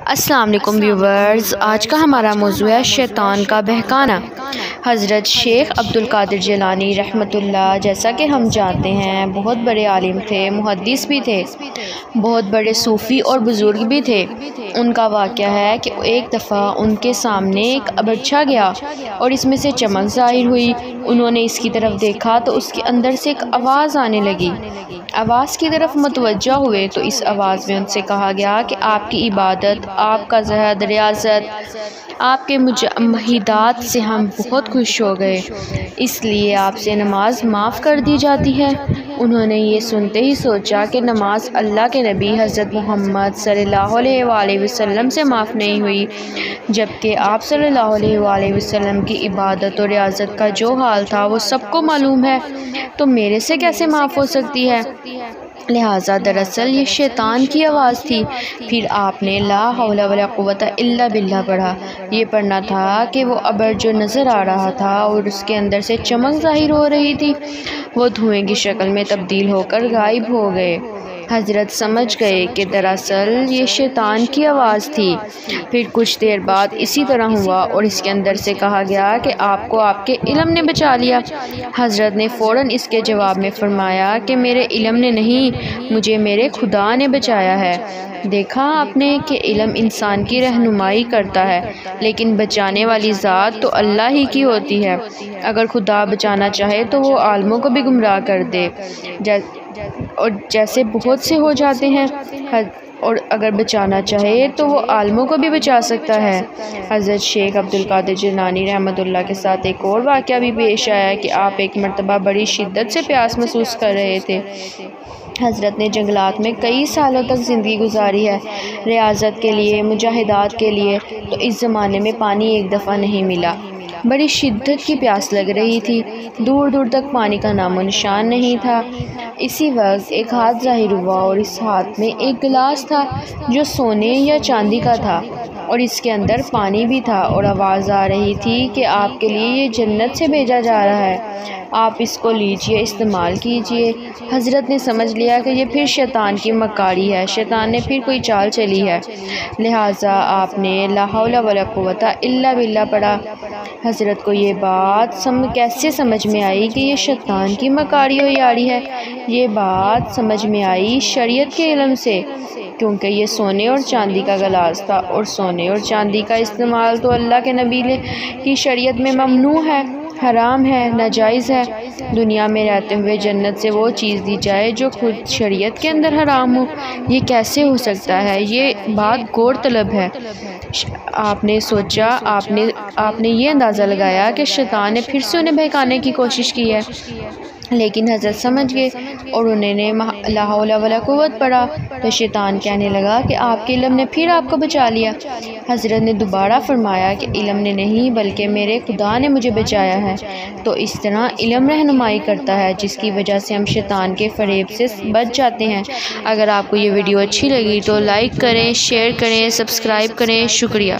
السلام علیکم ویورز، آج کا ہمارا موضوع ہے شیطان کا بہکانا۔ حضرت شیخ عبدالقادر جیلانی رحمۃ اللہ، جیسا کہ ہم جانتے ہیں، بہت بڑے عالم تھے، محدث بھی تھے، بہت بڑے صوفی اور بزرگ بھی تھے۔ ان کا واقعہ ہے کہ ایک دفعہ ان کے سامنے ایک ابرچھا گیا اور اس میں سے چمک ظاہر ہوئی۔ انہوں نے اس کی طرف دیکھا تو اس کے اندر سے ایک آواز آنے لگی۔ آواز کی طرف متوجہ ہوئے تو اس آواز میں ان سے کہا گیا کہ آپ کی عبادت، آپ کا زہد، ریاضت، آپ کے مجاہدات سے ہم بہت خوش ہو گئے، اس لیے آپ سے نماز معاف کر دی جاتی ہے۔ انہوں نے یہ سنتے ہی سوچا کہ نماز اللہ کے نبی حضرت محمد صلی اللہ علیہ وآلہ وسلم سے معاف نہیں ہوئی، جبکہ آپ صلی اللہ علیہ وآلہ وسلم کی عبادت اور ریاضت کا جو حال تھا وہ سب کو معلوم ہے، تو میرے سے کیسے معاف ہو سکتی ہے؟ لہٰذا دراصل یہ شیطان کی آواز تھی۔ پھر آپ نے لا حول ولا قوت الا باللہ پڑھا۔ یہ پڑھنا تھا کہ وہ ابر جو نظر آ رہا تھا اور اس کے اندر سے چمک ظاہر ہو رہی تھی، وہ دھوئیں کی شکل میں تبدیل ہو کر غائب ہو گئے۔ حضرت سمجھ گئے کہ دراصل یہ شیطان کی آواز تھی۔ پھر کچھ دیر بعد اسی طرح ہوا اور اس کے اندر سے کہا گیا کہ آپ کو آپ کے علم نے بچا لیا۔ حضرت نے فوراً اس کے جواب میں فرمایا کہ میرے علم نے نہیں، مجھے میرے خدا نے بچایا ہے۔ دیکھا آپ نے کہ علم انسان کی رہنمائی کرتا ہے، لیکن بچانے والی ذات تو اللہ ہی کی ہوتی ہے۔ اگر خدا بچانا چاہے تو وہ عالموں کو بھی گمراہ کر دے، اور جیسے بہت سے ہو جاتے ہیں، اور اگر بچانا چاہے تو وہ عالموں کو بھی بچا سکتا ہے۔ حضرت شیخ عبدالقادر جیلانی رحمۃ اللہ کے ساتھ ایک اور واقعہ بھی پیش آیا کہ آپ ایک مرتبہ بڑی شدت سے پیاس محسوس کر رہے تھے۔ حضرت نے جنگلات میں کئی سالوں تک زندگی گزاری ہے ریاضت کے لیے، مجاہدات کے لیے، تو اس زمانے میں پانی ایک دفعہ نہیں ملا۔ بڑی شدت کی پیاس لگ رہی تھی، دور دور تک پانی کا نام و نشان نہیں تھا۔ اسی وقت ایک ہاتھ ظاہر ہوا اور اس ہاتھ میں ایک گلاس تھا جو سونے یا چاندی کا تھا، اور اس کے اندر پانی بھی تھا، اور آواز آ رہی تھی کہ آپ کے لیے یہ جنت سے بھیجا جا رہا ہے، آپ اس کو لیجئے، استعمال کیجئے۔ حضرت نے سمجھ لیا کہ یہ پھر شیطان کی مکاری ہے، شیطان نے پھر کوئی چال چلی ہے، لہٰذا آپ نے لا حول ولا قوت الا باللہ پڑھا۔ حضرت کو یہ بات کیسے سمجھ میں آئی کہ یہ شیطان کی مکاری و یاری ہے؟ یہ بات سمجھ میں آئی شریعت کے علم سے، کیونکہ یہ سونے اور چاندی کا گلاس تھا، اور سونے اور چاندی کا استعمال تو اللہ کے نبی کی شریعت میں ممنوع ہے، حرام ہے، ناجائز ہے۔ دنیا میں رہتے ہوئے جنت سے وہ چیز دی جائے جو خود شریعت کے اندر حرام ہو، یہ کیسے ہو سکتا ہے؟ یہ بات غور طلب ہے۔ آپ نے سوچا، آپ نے یہ اندازہ لگایا کہ شیطان نے پھر سے انہیں بہکانے کی کوشش کی ہے، لیکن حضرت سمجھ گئے اور انہوں نے لا حول ولا قوت پڑھا، تو شیطان کہنے لگا کہ آپ کے علم نے پھر آپ کو بچا لیا۔ حضرت نے دوبارہ فرمایا کہ علم نے نہیں، بلکہ میرے خدا نے مجھے بچایا ہے۔ تو اس طرح علم رہنمائی کرتا ہے، جس کی وجہ سے ہم شیطان کے فریب سے بچ جاتے ہیں۔ اگر آپ کو یہ ویڈیو اچھی لگی تو لائک کریں، شیئر کریں، سبسکرائب کریں۔ شکریہ۔